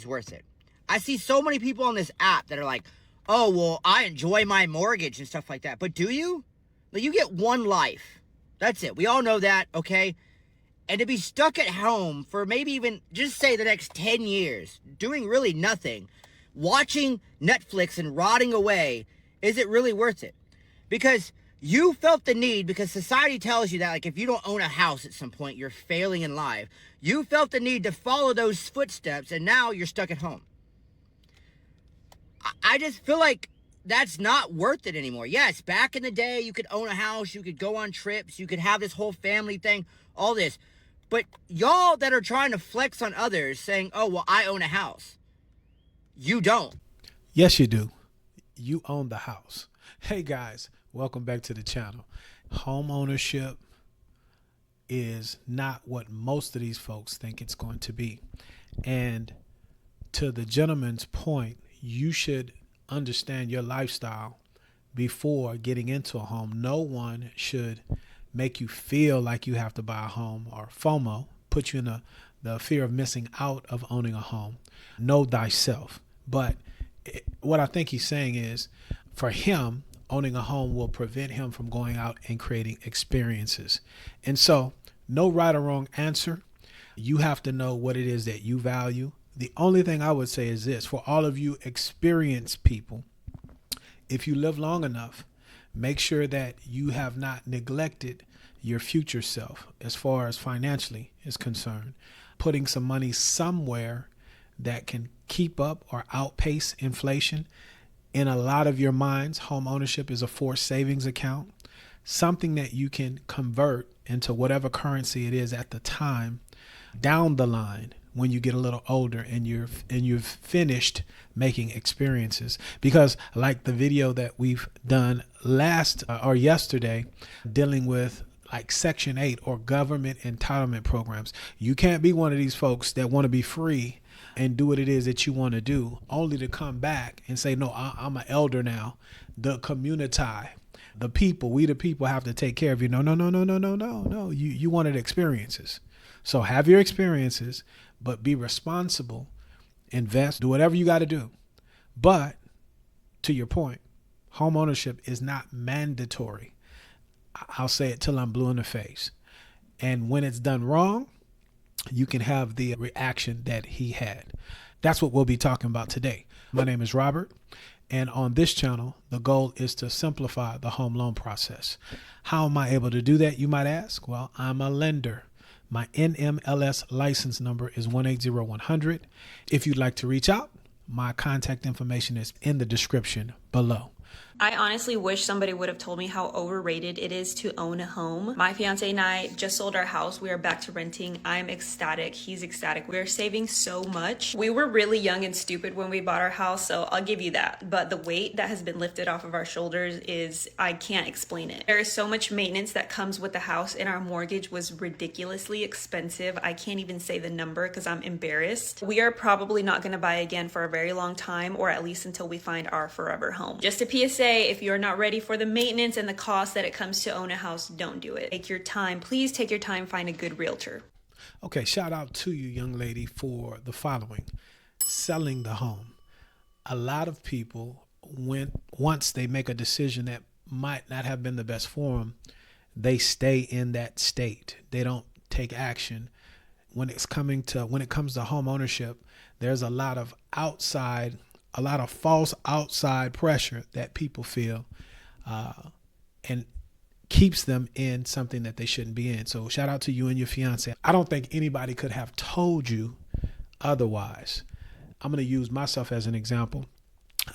It's worth it. I see so many people on this app that are like, oh, well, I enjoy my mortgage and stuff like that. But do you? Like, you get one life. That's it. We all know that, okay? And to be stuck at home for maybe even, just say, the next 10 years, doing really nothing, watching Netflix and rotting away, is it really worth it? Because you felt the need, because society tells you that, like, if you don't own a house at some point, you're failing in life. You felt the need to follow those footsteps, and now you're stuck at home. I just feel like that's not worth it anymore. Yes, back in the day, you could own a house, you could go on trips, you could have this whole family thing, all this. But y'all that are trying to flex on others saying, oh, well, I own a house. You don't. Yes, you do. You own the house. Hey, guys, welcome back to the channel. Home ownership is not what most of these folks think it's going to be. And to the gentleman's point, you should understand your lifestyle before getting into a home. No one should make you feel like you have to buy a home, or FOMO, put you in the fear of missing out of owning a home. Know thyself. But what I think he's saying is, for him, owning a home will prevent him from going out and creating experiences. And so, no right or wrong answer. You have to know what it is that you value. The only thing I would say is this: for all of you experienced people, if you live long enough, make sure that you have not neglected your future self as far as financially is concerned. Putting some money somewhere that can keep up or outpace inflation. In a lot of your minds, home ownership is a forced savings account, something that you can convert into whatever currency it is at the time down the line when you get a little older and you've finished making experiences. Because like the video that we've done yesterday, dealing with like Section 8 or government entitlement programs, you can't be one of these folks that want to be free and do what it is that you want to do, only to come back and say, no, I'm an elder now. The community, we the people have to take care of you. No. You wanted experiences. So have your experiences, but be responsible, invest, do whatever you got to do. But to your point, home ownership is not mandatory. I'll say it till I'm blue in the face. And when it's done wrong, you can have the reaction that he had. That's what we'll be talking about today. My name is Robert, and on this channel, the goal is to simplify the home loan process. How am I able to do that, you might ask? Well, I'm a lender. My NMLS license number is 180100. If you'd like to reach out, my contact information is in the description below. I honestly wish somebody would have told me how overrated it is to own a home. My fiance and I just sold our house. We are back to renting. I'm ecstatic. He's ecstatic. We are saving so much. We were really young and stupid when we bought our house, so I'll give you that. But the weight that has been lifted off of our shoulders I can't explain it. There is so much maintenance that comes with the house, and our mortgage was ridiculously expensive. I can't even say the number because I'm embarrassed. We are probably not going to buy again for a very long time, or at least until we find our forever home. Just a PSA. If you're not ready for the maintenance and the cost that it comes to own a house, don't do it. Take your time. Please take your time. Find a good realtor. Okay, shout out to you, young lady, for the following. Selling the home. A lot of people, once they make a decision that might not have been the best for them, they stay in that state. They don't take action. When it comes to home ownership, there's a lot of false outside pressure that people feel and keeps them in something that they shouldn't be in. So shout out to you and your fiance. I don't think anybody could have told you otherwise. I'm going to use myself as an example.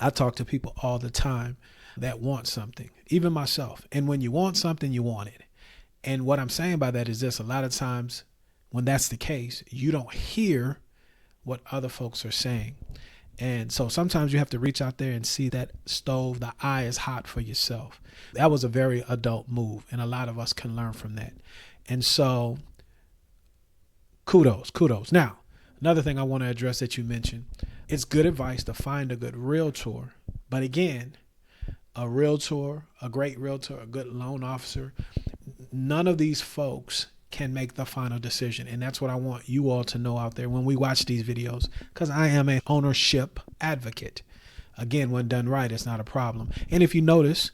I talk to people all the time that want something, even myself. And when you want something, you want it. And what I'm saying by that is this: a lot of times when that's the case, you don't hear what other folks are saying. And so sometimes you have to reach out there and see that stove, the eye is hot for yourself. That was a very adult move, and a lot of us can learn from that. And so kudos. Now, another thing I want to address that you mentioned, it's good advice to find a good realtor. But again, a realtor, a great realtor, a good loan officer, none of these folks can make the final decision. And that's what I want you all to know out there when we watch these videos, because I am a ownership advocate. Again, when done right, it's not a problem. And if you notice,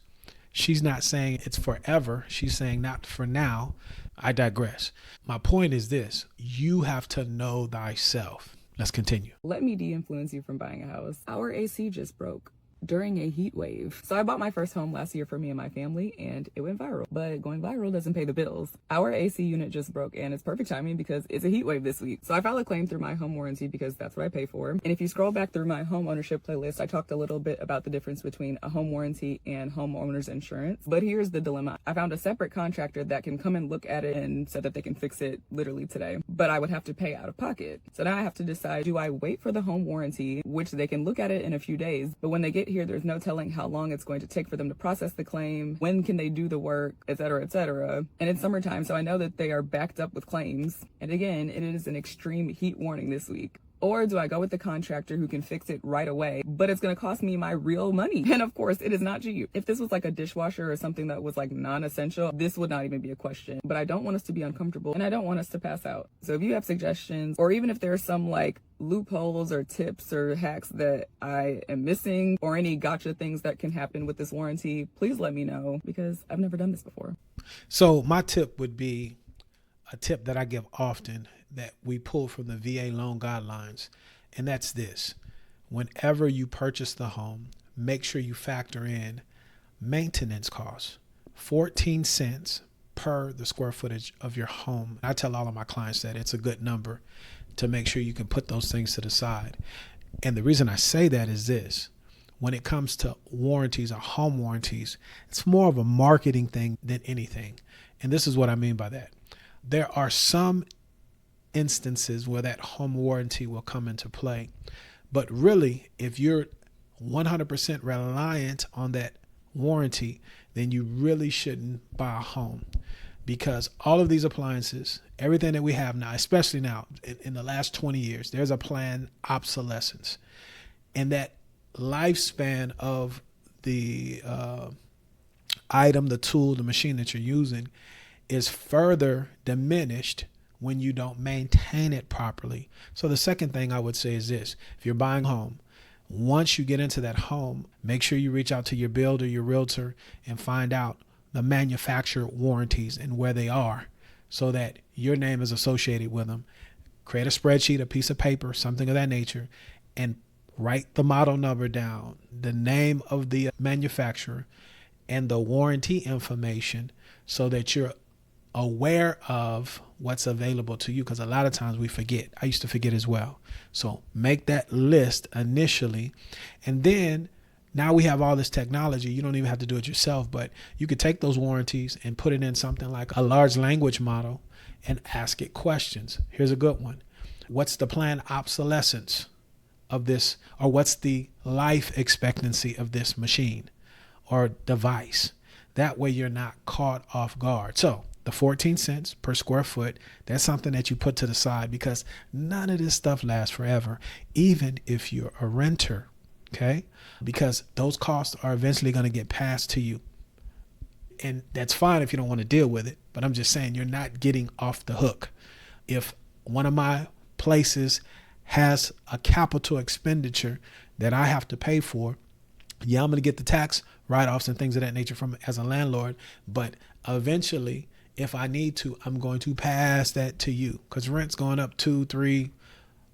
she's not saying it's forever. She's saying not for now. I digress. My point is this: you have to know thyself. Let's continue. Let me de-influence you from buying a house. Our AC just broke during a heat wave. So I bought my first home last year for me and my family, and it went viral. But going viral doesn't pay the bills. Our AC unit just broke, and it's perfect timing because it's a heat wave this week. So I filed a claim through my home warranty because that's what I pay for. And if you scroll back through my home ownership playlist, I talked a little bit about the difference between a home warranty and homeowner's insurance. But here's the dilemma. I found a separate contractor that can come and look at it and said that they can fix it literally today. But I would have to pay out of pocket. So now I have to decide, do I wait for the home warranty, which they can look at it in a few days, but when they get here, there's no telling how long it's going to take for them to process the claim, when can they do the work, etc., etc. And it's summertime, so I know that they are backed up with claims. And again, it is an extreme heat warning this week. Or do I go with the contractor who can fix it right away, but it's going to cost me my real money? And of course, it is not cheap. If this was like a dishwasher or something that was like non-essential, this would not even be a question. But I don't want us to be uncomfortable, and I don't want us to pass out. So if you have suggestions, or even if there are some like loopholes or tips or hacks that I am missing, or any gotcha things that can happen with this warranty, please let me know, because I've never done this before. So my tip would be a tip that I give often, that we pull from the VA loan guidelines. And that's this: whenever you purchase the home, make sure you factor in maintenance costs, 14 cents per the square footage of your home. I tell all of my clients that it's a good number to make sure you can put those things to the side. And the reason I say that is this: when it comes to warranties or home warranties, it's more of a marketing thing than anything. And this is what I mean by that. There are some instances where that home warranty will come into play. But really, if you're 100% reliant on that warranty, then you really shouldn't buy a home, because all of these appliances, everything that we have now, especially now in the last 20 years, there's a planned obsolescence. And that lifespan of the item, the tool, the machine that you're using is further diminished when you don't maintain it properly. So the second thing I would say is this: if you're buying a home, once you get into that home, make sure you reach out to your builder, your realtor, and find out the manufacturer warranties and where they are, so that your name is associated with them. Create a spreadsheet, a piece of paper, something of that nature, and write the model number down, the name of the manufacturer, and the warranty information, so that you're aware of what's available to you, because a lot of times we forget. I used to forget as well. So make that list initially, and then now we have all this technology. You don't even have to do it yourself, but you could take those warranties and put it in something like a large language model and ask it questions. Here's a good one: what's the planned obsolescence of this, or what's the life expectancy of this machine or device? That way you're not caught off guard. So the 14 cents per square foot, that's something that you put to the side, because none of this stuff lasts forever, even if you're a renter, okay? Because those costs are eventually going to get passed to you. And that's fine if you don't want to deal with it, but I'm just saying you're not getting off the hook. If one of my places has a capital expenditure that I have to pay for, yeah, I'm going to get the tax write-offs and things of that nature from as a landlord, but eventually, if I need to, I'm going to pass that to you, because rent's going up 2, 3,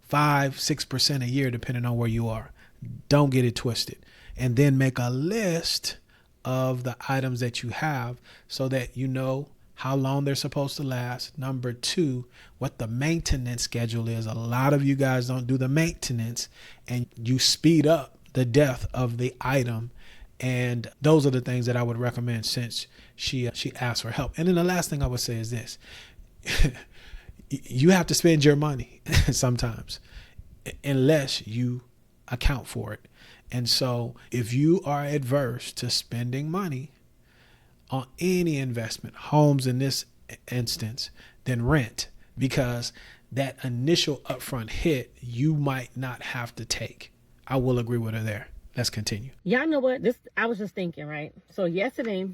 5, 6% a year, depending on where you are. Don't get it twisted. And then make a list of the items that you have, so that you know how long they're supposed to last. Number 2, what the maintenance schedule is. A lot of you guys don't do the maintenance, and you speed up the death of the item. And those are the things that I would recommend, since she asked for help. And then the last thing I would say is this: you have to spend your money sometimes, unless you account for it. And so if you are adverse to spending money on any investment, homes in this instance, then rent, because that initial upfront hit you might not have to take. I will agree with her there. Let's continue. Y'all know what? I was just thinking, right? So yesterday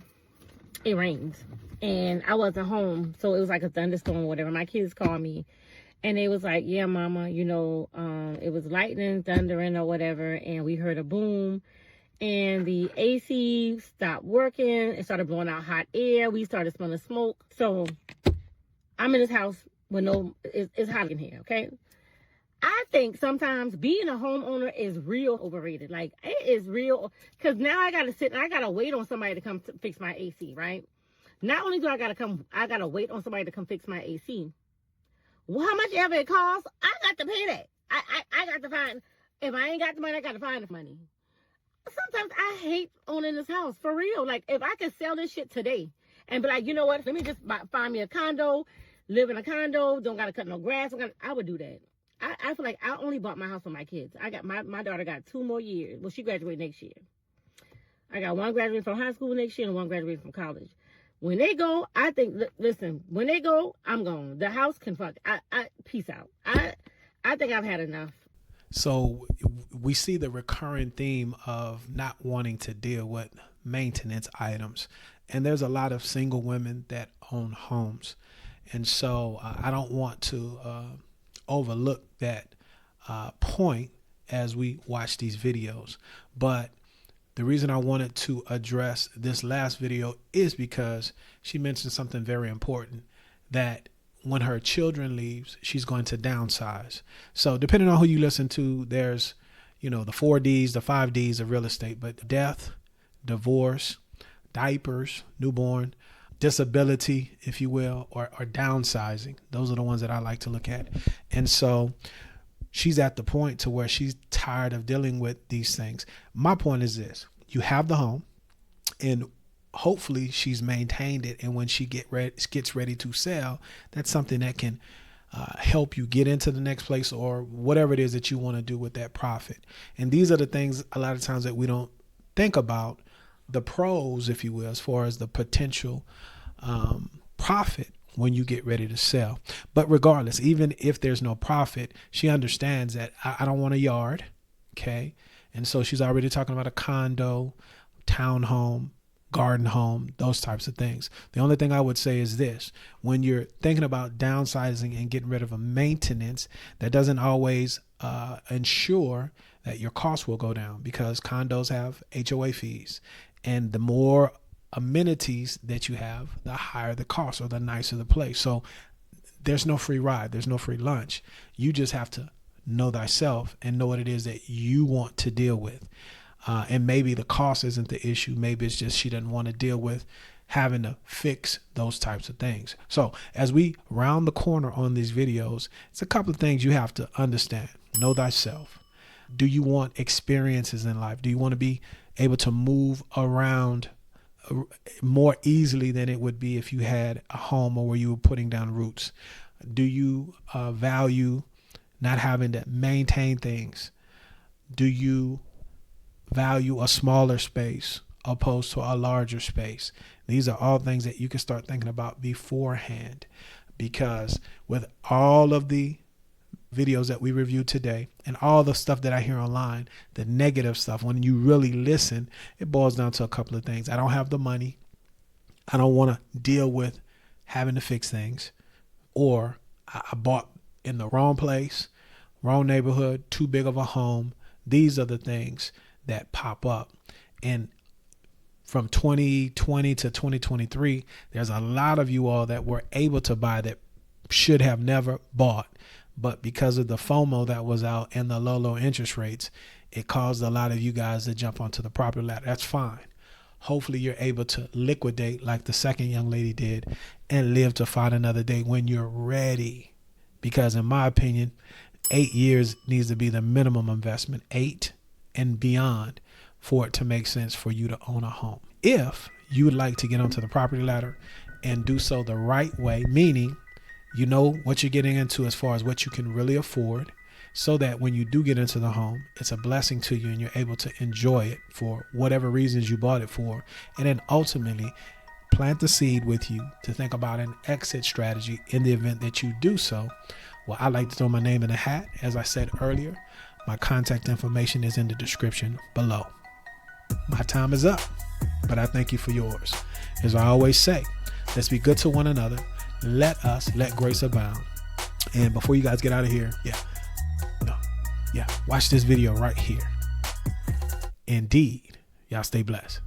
it rained, and I wasn't home, so it was like a thunderstorm or whatever. My kids called me, and they was like, yeah, mama, it was lightning, thundering or whatever, and we heard a boom, and the AC stopped working. It started blowing out hot air. We started smelling smoke. So I'm in this house with it's hot in here, okay? I think sometimes being a homeowner is real overrated. Like, it is real, because now I got to sit and I got to wait on somebody to come fix my AC, right? Not only do I got to wait on somebody to come fix my AC. Well, how much ever it costs, I got to pay that. I got to find, if I ain't got the money, I got to find the money. Sometimes I hate owning this house, for real. Like, if I could sell this shit today and be like, you know what, let me just find me a condo, live in a condo, don't got to cut no grass, I would do that. I feel like I only bought my house for my kids. I got my daughter got 2 more years. Well, she graduated next year. I got one graduating from high school next year and one graduating from college. When they go, I think, listen, when they go, I'm gone. The house can fuck. Peace out. I think I've had enough. So we see the recurring theme of not wanting to deal with maintenance items. And there's a lot of single women that own homes. And so I don't want to overlook that point as we watch these videos. But the reason I wanted to address this last video is because she mentioned something very important, that when her children leaves, she's going to downsize. So depending on who you listen to, there's, the 4 Ds, the 5 Ds of real estate, but death, divorce, diapers, newborn, disability, if you will, or downsizing. Those are the ones that I like to look at. And so she's at the point to where she's tired of dealing with these things. My point is this: you have the home, and hopefully she's maintained it. And when she gets ready to sell, that's something that can help you get into the next place or whatever it is that you want to do with that profit. And these are the things a lot of times that we don't think about, the pros, if you will, as far as the potential profit when you get ready to sell. But regardless, even if there's no profit, she understands that I don't want a yard. Okay. And so she's already talking about a condo, townhome, garden home, those types of things. The only thing I would say is this: when you're thinking about downsizing and getting rid of a maintenance, that doesn't always ensure that your costs will go down, because condos have HOA fees. And the more amenities that you have, the higher the cost or the nicer the place. So there's no free ride. There's no free lunch. You just have to know thyself and know what it is that you want to deal with. And maybe the cost isn't the issue. Maybe it's just she doesn't want to deal with having to fix those types of things. So as we round the corner on these videos, it's a couple of things you have to understand. Know thyself. Do you want experiences in life? Do you want to be able to move around more easily than it would be if you had a home or where you were putting down roots? Do you value not having to maintain things? Do you value a smaller space opposed to a larger space? These are all things that you can start thinking about beforehand, because with all of the videos that we reviewed today and all the stuff that I hear online, the negative stuff, when you really listen, it boils down to a couple of things. I don't have the money. I don't want to deal with having to fix things, or I bought in the wrong place, wrong neighborhood, too big of a home. These are the things that pop up. And from 2020 to 2023, there's a lot of you all that were able to buy that should have never bought. But because of the FOMO that was out and the low interest rates, it caused a lot of you guys to jump onto the property ladder. That's fine. Hopefully you're able to liquidate like the second young lady did and live to fight another day when you're ready. Because in my opinion, 8 years needs to be the minimum investment, 8 and beyond, for it to make sense for you to own a home. If you would like to get onto the property ladder and do so the right way, meaning you know what you're getting into as far as what you can really afford, so that when you do get into the home, it's a blessing to you and you're able to enjoy it for whatever reasons you bought it for. And then ultimately plant the seed with you to think about an exit strategy in the event that you do so. Well, I like to throw my name in the hat. As I said earlier, my contact information is in the description below. My time is up, but I thank you for yours. As I always say, Let's be good to one another. Let grace abound. And before you guys get out of here, watch this video right here. Indeed, y'all stay blessed.